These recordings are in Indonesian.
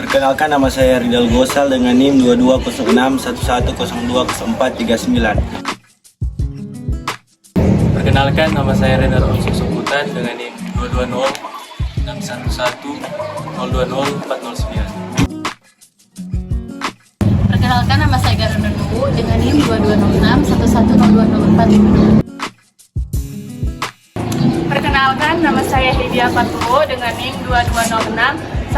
Perkenalkan, nama saya Ridal Gosal dengan NIM 220611020439. Perkenalkan, nama saya Renal Onso Soputan dengan NIM 2206110200409. Perkenalkan, nama saya Garuda Nubu dengan NIM 220611020456. Perkenalkan, nama saya Hedia Patuwo dengan NIM 220611020456.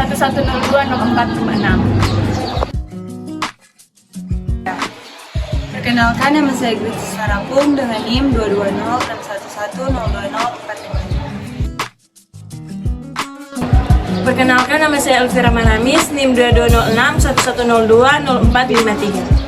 Perkenalkan, nama saya Gritsi Sarapung dengan NIM 22061110455. Perkenalkan, nama saya Elvira Manamis, NIM 220611020453.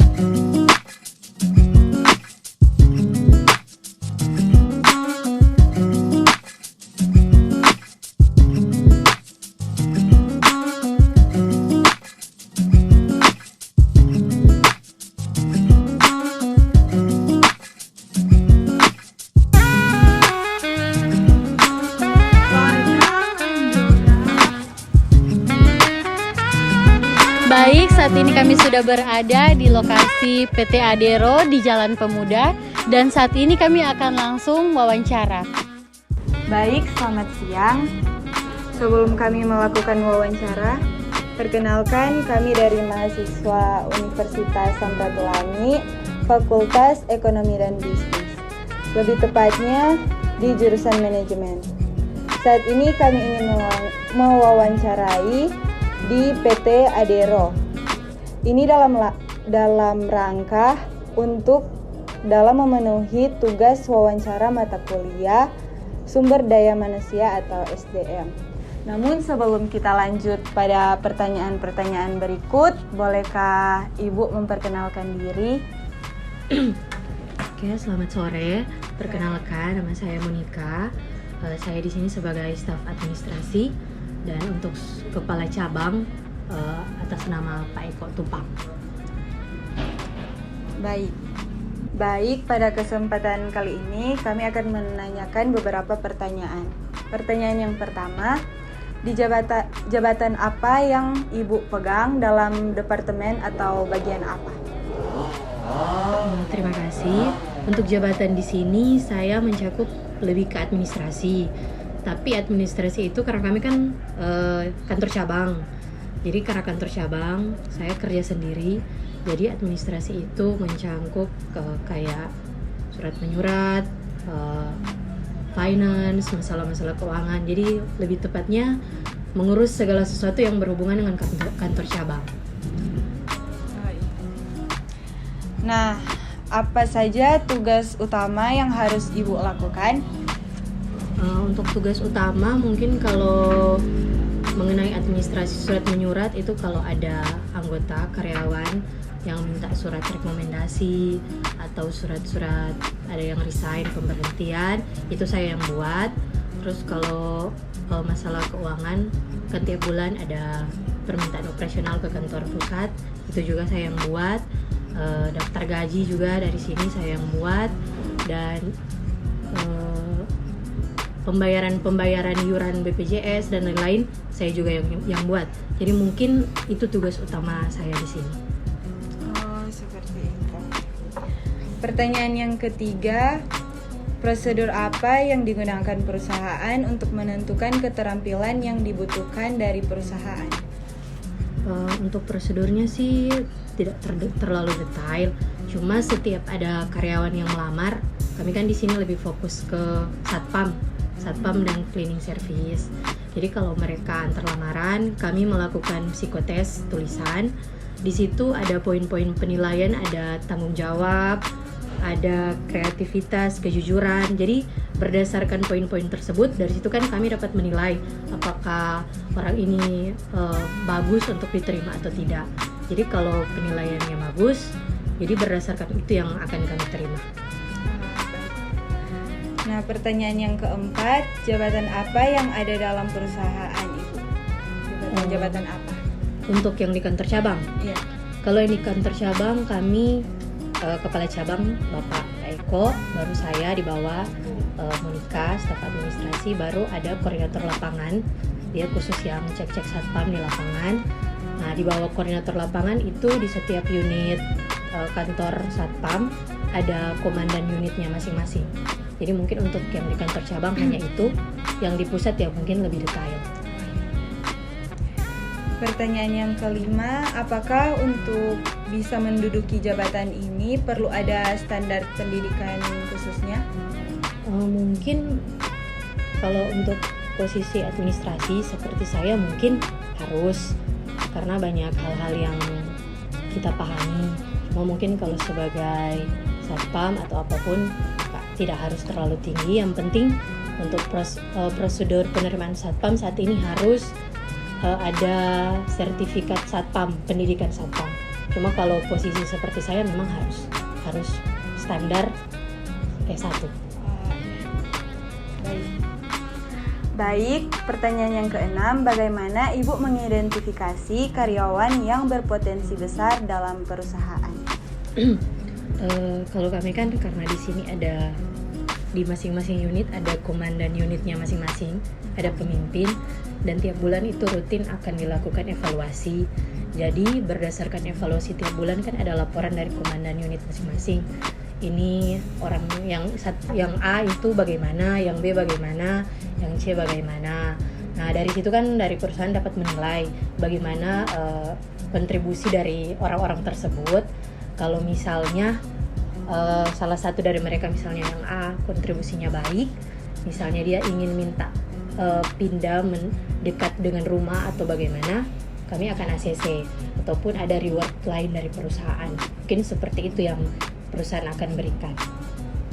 Baik, saat ini kami sudah berada di lokasi PT Adero di Jalan Pemuda dan saat ini kami akan langsung wawancara. Baik, selamat siang. Sebelum kami melakukan wawancara, perkenalkan kami dari mahasiswa Universitas Samratulangi, Fakultas Ekonomi dan Bisnis. Lebih tepatnya di jurusan manajemen. Saat ini kami ingin mewawancarai di PT Adero. Ini dalam rangka untuk dalam memenuhi tugas wawancara mata kuliah Sumber Daya Manusia atau SDM. Namun sebelum kita lanjut pada pertanyaan-pertanyaan berikut, bolehkah Ibu memperkenalkan diri? Oke, selamat sore. Perkenalkan, nama saya Monika. Saya di sini sebagai staf administrasi dan untuk kepala cabang atas nama Pak Eko Tumpang. Baik, pada kesempatan kali ini kami akan menanyakan beberapa pertanyaan. Pertanyaan yang pertama, di jabatan apa yang Ibu pegang dalam departemen atau bagian apa? Terima kasih. Untuk jabatan di sini saya mencakup lebih ke administrasi. Tapi administrasi itu karena kami kan kantor cabang. Jadi karena kantor cabang, saya kerja sendiri. Jadi administrasi itu mencangkup kayak surat menyurat, finance, masalah-masalah keuangan. Jadi lebih tepatnya mengurus segala sesuatu yang berhubungan dengan kantor cabang. Nah, apa saja tugas utama yang harus Ibu lakukan? Untuk tugas utama mungkin kalau mengenai administrasi surat menyurat itu kalau ada anggota karyawan yang minta surat rekomendasi atau surat-surat ada yang resign, pemberhentian, itu saya yang buat. Terus kalau masalah keuangan kan tiap bulan ada permintaan operasional ke kantor pusat, itu juga saya yang buat. Daftar gaji juga dari sini saya yang buat, dan pembayaran iuran BPJS dan lain-lain saya juga yang buat. Jadi mungkin itu tugas utama saya di sini. Oh, seperti itu. Pertanyaan yang ketiga, prosedur apa yang digunakan perusahaan untuk menentukan keterampilan yang dibutuhkan dari perusahaan? Untuk prosedurnya sih tidak terlalu detail. Cuma setiap ada karyawan yang melamar, kami kan di sini lebih fokus ke satpam dan cleaning service. Jadi kalau mereka antar lamaran, kami melakukan psikotes tulisan. Di situ ada poin-poin penilaian, ada tanggung jawab, ada kreativitas, kejujuran. Jadi berdasarkan poin-poin tersebut, dari situ kan kami dapat menilai apakah orang ini bagus untuk diterima atau tidak. Jadi kalau penilaiannya bagus, jadi berdasarkan itu yang akan kami terima. Nah, pertanyaan yang keempat, jabatan apa yang ada dalam perusahaan Ibu? Jabatan apa? Untuk yang di kantor cabang? Iya. Kalau yang di kantor cabang, kami kepala cabang Bapak Eko, baru saya di bawah Monika, staf administrasi, baru ada koordinator lapangan, dia khusus yang cek-cek satpam di lapangan. Nah, di bawah koordinator lapangan itu di setiap unit kantor Satpam ada komandan unitnya masing-masing. Jadi mungkin untuk yang di kantor cabang hanya itu, yang di pusat ya mungkin lebih detail. Pertanyaan yang kelima, apakah untuk bisa menduduki jabatan ini perlu ada standar pendidikan khususnya? Mungkin kalau untuk posisi administrasi seperti saya mungkin harus, karena banyak hal-hal yang kita pahami. Cuma mungkin kalau sebagai satpam atau apapun tidak harus terlalu tinggi. Yang penting untuk prosedur penerimaan satpam saat ini harus ada sertifikat satpam, pendidikan satpam. Cuma kalau posisi seperti saya memang harus standar S1. Baik, pertanyaan yang keenam, bagaimana Ibu mengidentifikasi karyawan yang berpotensi besar dalam perusahaan? Kalau kami kan karena di sini ada di masing-masing unit ada komandan unitnya masing-masing, ada pemimpin, dan tiap bulan itu rutin akan dilakukan evaluasi. Jadi berdasarkan evaluasi tiap bulan kan ada laporan dari komandan unit masing-masing. Ini orang yang A itu bagaimana, yang B bagaimana, yang C bagaimana. Nah dari situ kan dari perusahaan dapat menilai bagaimana kontribusi dari orang-orang tersebut. Kalau misalnya salah satu dari mereka misalnya yang A kontribusinya baik, misalnya dia ingin minta pindah mendekat dengan rumah atau bagaimana, kami akan ACC ataupun ada reward lain dari perusahaan. Mungkin seperti itu yang perusahaan akan berikan.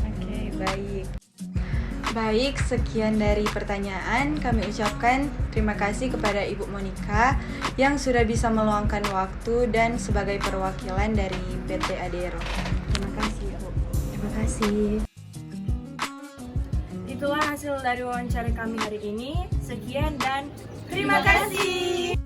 Oke, baik. Baik, sekian dari pertanyaan. Kami ucapkan terima kasih kepada Ibu Monica yang sudah bisa meluangkan waktu dan sebagai perwakilan dari PT Adero. Terima kasih, Bu. Terima kasih. Itulah hasil dari wawancara kami hari ini. Sekian dan terima kasih.